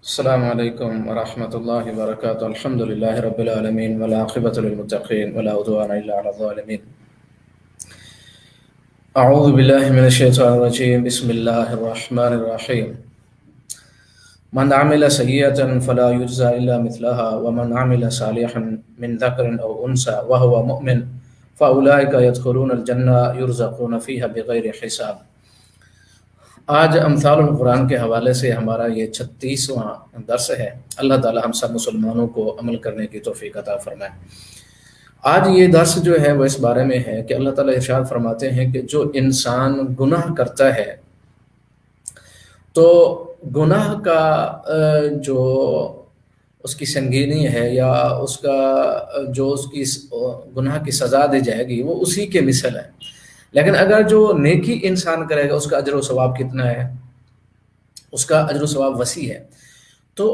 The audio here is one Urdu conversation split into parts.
السلام عليكم ورحمة الله وبركاته. الحمد لله رب العالمين والعاقبة للمتقين ولا عدوان إلا على الظالمين. أعوذ بالله من الشيطان الرجيم. بسم الله الرحمن الرحيم. من عمل سيئة فلا يجزى إلا مثلها ومن عمل صالحا من ذكر أو أنثى وهو مؤمن فأولئك يدخلون الجنة يرزقون فيها بغير حساب. آج امثال القرآن کے حوالے سے ہمارا یہ 36واں درس ہے۔ اللہ تعالی ہم سب مسلمانوں کو عمل کرنے کی توفیق عطا فرمائے۔ آج یہ درس جو ہے وہ اس بارے میں ہے کہ اللہ تعالی ارشاد فرماتے ہیں کہ جو انسان گناہ کرتا ہے تو گناہ کا جو اس کی سنگینی ہے یا اس کا جو اس کی گناہ کی سزا دی جائے گی وہ اسی کے مثل ہے، لیکن اگر جو نیکی انسان کرے گا اس کا اجر و ثواب کتنا ہے، اس کا اجر و ثواب وسیع ہے۔ تو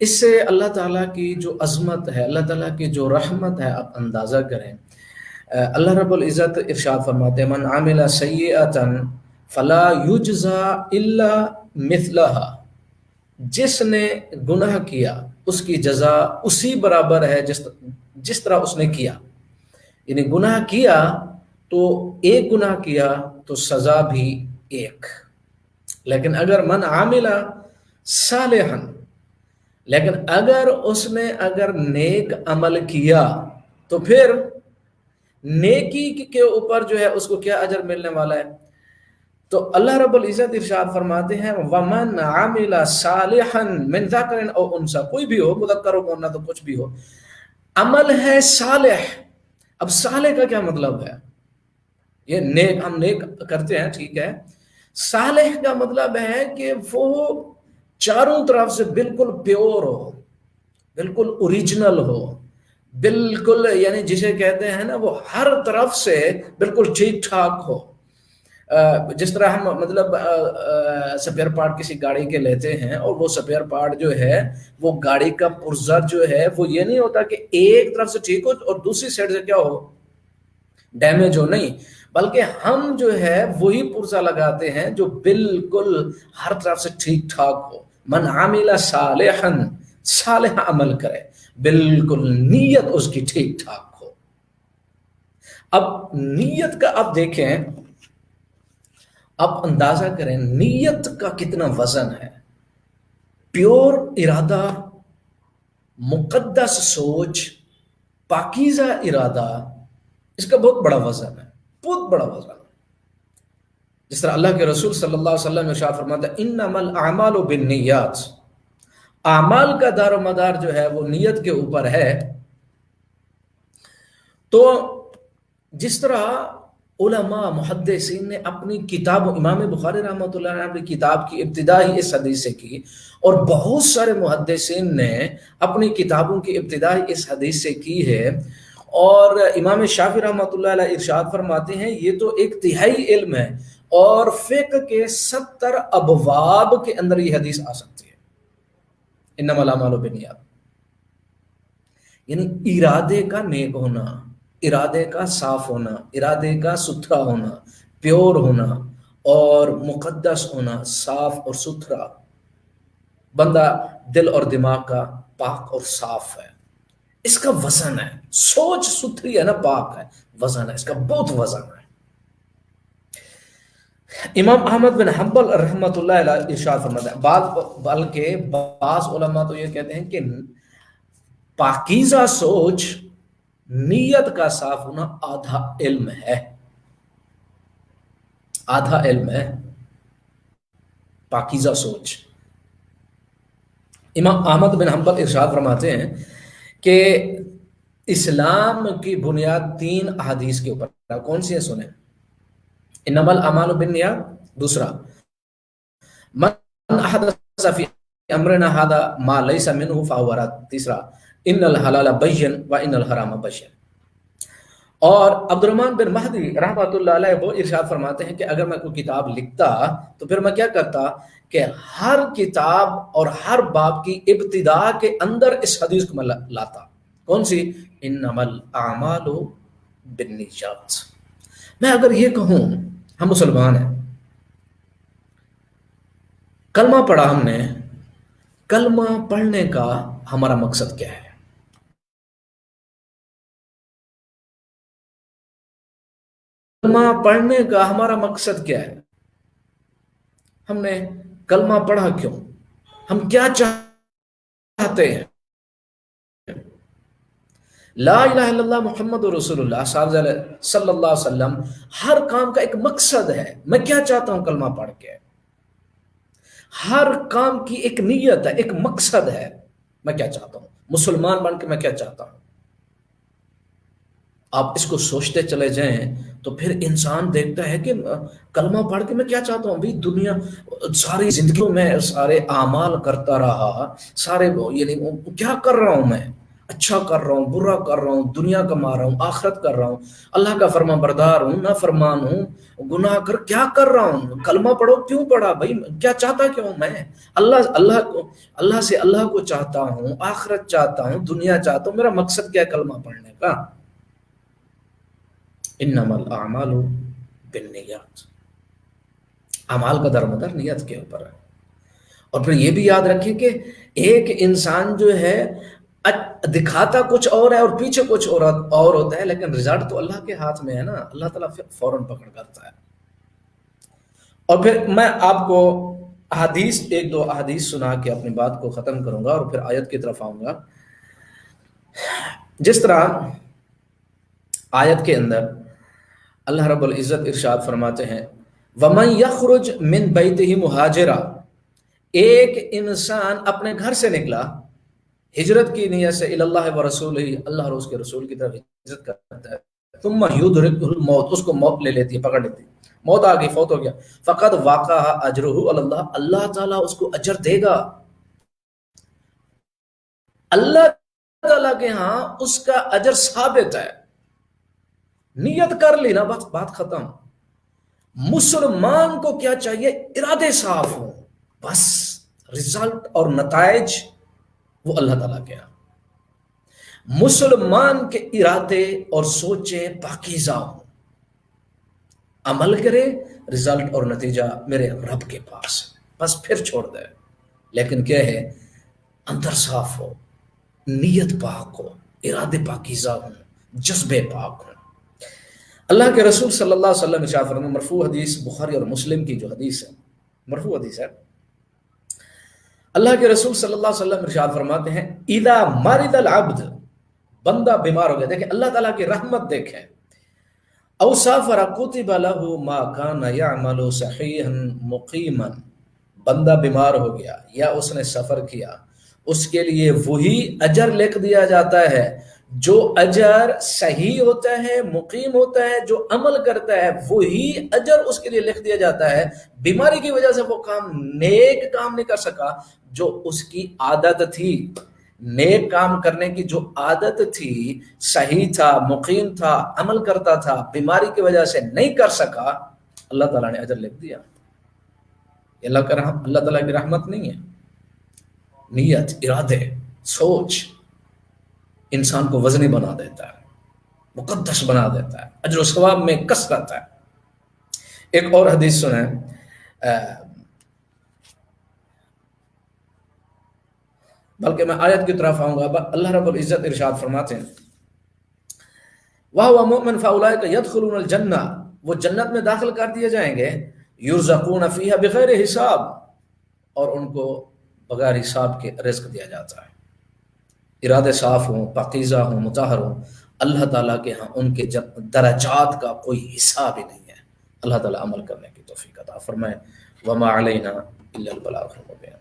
اس سے اللہ تعالیٰ کی جو عظمت ہے، اللہ تعالیٰ کی جو رحمت ہے، آپ اندازہ کریں۔ اللہ رب العزت ارشاد فرماتے ہیں من عامل سیئۃ فلا یجزا الا مثلها، جس نے گناہ کیا اس کی جزا اسی برابر ہے جس طرح اس نے کیا، یعنی گناہ کیا تو ایک گناہ کیا تو سزا بھی ایک۔ لیکن اگر من عامل صالحا، لیکن اگر اس نے نیک عمل کیا تو پھر نیکی کے اوپر جو ہے اس کو کیا اجر ملنے والا ہے؟ تو اللہ رب العزت ارشاد فرماتے ہیں ومن عامل صالحا من ذکر او انثى، کوئی بھی ہو، مذکر ہو نہ تو کچھ بھی ہو، عمل ہے صالح۔ اب صالح کا کیا مطلب ہے؟ یہ نیک، ہم نیک کرتے ہیں، ٹھیک ہے۔ صالح کا مطلب ہے کہ وہ چاروں طرف سے بالکل پیور ہو، بالکل اوریجنل ہو، بالکل یعنی جسے کہتے ہیں نا وہ ہر طرف سے بالکل ٹھیک ٹھاک ہو۔ جس طرح ہم مطلب سپیئر پارٹ کسی گاڑی کے لیتے ہیں اور وہ سپیئر پارٹ جو ہے وہ گاڑی کا پرزہ جو ہے وہ یہ نہیں ہوتا کہ ایک طرف سے ٹھیک ہو اور دوسری سائڈ سے کیا ہو، ڈیمیج ہو، نہیں، بلکہ ہم جو ہے وہی پرزہ لگاتے ہیں جو بالکل ہر طرف سے ٹھیک ٹھاک ہو۔ من عامل صالحا، صالح عمل کرے، بالکل نیت اس کی ٹھیک ٹھاک ہو۔ اب نیت کا آپ دیکھیں، آپ اندازہ کریں نیت کا کتنا وزن ہے۔ پیور ارادہ، مقدس سوچ، پاکیزہ ارادہ، اس کا بہت بڑا وزن ہے، بہت بڑا وزن ہے۔ جس طرح اللہ کے رسول صلی اللہ علیہ وسلم نے ارشاد فرمایا انما الاعمال بالنیات، اعمال کا دار و مدار جو ہے وہ نیت کے اوپر ہے۔ تو جس طرح علماء محدثین نے اپنی کتاب، امام بخاری رحمۃ اللہ علیہ اپنی کتاب کی ابتدا ہی اس حدیث سے کی، اور بہت سارے محدثین نے اپنی کتابوں کی ابتدا ہی اس حدیث سے کی ہے، اور امام شافعی رحمۃ اللہ علیہ ارشاد فرماتے ہیں یہ تو ایک تہائی علم ہے، اور فقہ کے 70 ابواب کے اندر یہ حدیث آ سکتی ہے، انما الاعمال بالنیات، یعنی ارادے کا نیک ہونا، ارادے کا صاف ہونا، ارادے کا ستھرا ہونا، پیور ہونا اور مقدس ہونا، صاف اور ستھرا، بندہ دل اور دماغ کا پاک اور صاف ہے، اس کا وزن ہے۔ سوچ ستھری ہے نا، پاک ہے، وزن ہے، اس کا بہت وزن ہے۔ امام احمد بن حنبل رحمۃ اللہ علیہ ارشاد فرماتے ہیں، بلکہ بعض علماء تو یہ کہتے ہیں کہ پاکیزہ سوچ، نیت کا صاف ہونا آدھا علم ہے، آدھا علم ہے پاکیزہ سوچ۔ امام احمد بن حنبل ارشاد فرماتے ہیں کہ اسلام کی بنیاد 3 احادیث کے اوپر ہے۔ کون سی ہے؟ سنیں، انما الاعمال بالنیات، دوسرا من احدث فی امرنا ھذا ما لیس منہ فہو رد، تیسرا ان الحلال بین و ان الحرام بین۔ اور عبد الرحمن بن مہدی رحمۃ اللہ علیہ وہ ارشاد فرماتے ہیں کہ اگر میں کوئی کتاب لکھتا تو پھر میں کیا کرتا کہ ہر کتاب اور ہر باب کی ابتدا کے اندر اس حدیث کو میں لاتا۔ کون سی؟ انما الاعمال بالنیات۔ میں اگر یہ کہوں، ہم مسلمان ہیں، کلمہ پڑھا ہم نے، کلمہ پڑھنے کا ہمارا مقصد کیا ہے؟ کلمہ پڑھنے کا ہمارا مقصد کیا ہے؟ ہم نے کلمہ پڑھا کیوں؟ ہم کیا چاہتے ہیں؟ لا الہ الا اللہ محمد رسول اللہ صلی اللہ علیہ وسلم، ہر کام کا ایک مقصد ہے. میں کیا چاہتا ہوں کلمہ پڑھ کے؟ ہر کام کی ایک نیت ہے، ایک مقصد ہے. میں کیا چاہتا ہوں مسلمان بن کے؟ میں کیا چاہتا ہوں؟ آپ اس کو سوچتے چلے جائیں تو پھر انسان دیکھتا ہے کہ کلمہ پڑھ کے میں کیا چاہتا ہوں. بھی دنیا ساری زندگیوں میں سارے اعمال کرتا رہا، سارے یعنی کیا کر رہا ہوں میں؟ اچھا کر رہا ہوں، برا کر رہا ہوں، دنیا کما رہا ہوں، آخرت کر رہا ہوں، اللہ کا فرما بردار ہوں، نہ فرمان ہوں، گناہ کیا کر رہا ہوں؟ کلمہ پڑھو. کیوں پڑھا بھائی؟ کیا چاہتا کیوں میں؟ اللہ سے اللہ کو چاہتا ہوں، آخرت چاہتا ہوں، دنیا چاہتا ہوں. میرا مقصد کیا ہے کلمہ پڑھنے کا؟ انما الاعمال بالنیات. اعمال کا درمدار نیت کے اوپر ہے. اور پھر یہ بھی یاد رکھیں کہ ایک انسان جو ہے دکھاتا کچھ اور ہے اور پیچھے کچھ اور ہوتا ہے، لیکن رزلٹ تو اللہ کے ہاتھ میں ہے نا. اللہ تعالیٰ فوراً پکڑ کرتا ہے. اور پھر میں آپ کو ایک دو احادیث سنا کے اپنی بات کو ختم کروں گا اور پھر آیت کی طرف آؤں گا. جس طرح آیت کے اندر اللہ رب العزت ارشاد فرماتے ہیں وَمَن يَخْرُجْ مِن بَيْتِهِ مُهَاجِرًا، ایک انسان اپنے گھر سے نکلا ہجرت کی نیت سے اللہ و رسول، اللہ اور اس کے رسول کی طرف ہجرت کرتا ہے. ثم يدركه الموت، اس کو موت لے لیتی ہے، پکڑ لیتی ہے. موت آ گئی، فوت ہو گیا. فقد واقع اجرہ اللہ، اللہ تعالیٰ اس کو اجر دے گا. اللہ تعالیٰ کے ہاں اس کا اجر ثابت ہے. نیت کر لی نا، بات ختم. مسلمان کو کیا چاہیے؟ ارادے صاف ہوں، بس رزلٹ اور نتائج وہ اللہ تعالیٰ کے ہاں. مسلمان کے ارادے اور سوچیں پاکیزہ ہوں، عمل کرے، رزلٹ اور نتیجہ میرے رب کے پاس ہے، بس پھر چھوڑ دے. لیکن کیا ہے؟ اندر صاف ہو، نیت پاک ہو، ارادے پاکیزہ ہوں، جذبے پاک ہوں. اللہ کے رسول صلی اللہ علیہ وسلم ارشاد فرماتے ہیں، مرفوع حدیث بخاری اور مسلم کی جو حدیث ہے، مرفوع حدیث ہے. اللہ کے رسول صلی اللہ علیہ وسلم ارشاد فرماتے ہیں اذا مرض العبد، بندہ بیمار ہو گیا، دیکھیں اللہ تعالیٰ کی رحمت دیکھیں. او سافر کتب له ما كان يعمل صحيحا مقيما، بندہ بیمار ہو گیا یا اس نے سفر کیا، اس کے لیے وہی اجر لکھ دیا جاتا ہے جو اجر صحیح ہوتا ہے، مقیم ہوتا ہے، جو عمل کرتا ہے وہی اجر اس کے لیے لکھ دیا جاتا ہے. بیماری کی وجہ سے وہ نیک کام نہیں کر سکا جو اس کی عادت تھی، نیک کام کرنے کی جو عادت تھی، صحیح تھا، مقیم تھا، عمل کرتا تھا، بیماری کی وجہ سے نہیں کر سکا، اللہ تعالیٰ نے اجر لکھ دیا. اللہ تعالیٰ کی رحمت نہیں ہے. نیت، ارادے، سوچ انسان کو وزنی بنا دیتا ہے، مقدس بنا دیتا ہے، اجر و ثواب میں کثرت ہے. ایک اور حدیث سنیں، بلکہ میں آیت کی طرف آؤں گا. اللہ رب العزت ارشاد فرماتے ہیں وَهُوَ مُؤْمِنٌ فَأُولَٰئِكَ يَدْخُلُونَ الْجَنَّةَ، وہ جنت میں داخل کر دیے جائیں گے. يُرْزَقُونَ فِيهَا بِغَيْرِ حساب، اور ان کو بغیر حساب کے رزق دیا جاتا ہے. ارادے صاف ہوں، پاکیزہ ہوں، مطہر ہوں، اللہ تعالیٰ کے ہاں ان کے درجات کا کوئی حساب ہی نہیں ہے. اللہ تعالیٰ عمل کرنے کی توفیق عطا فرمائے. وَمَا عَلَيْنَا إِلَّا الْبَلَاغُ الْمُبِينُ.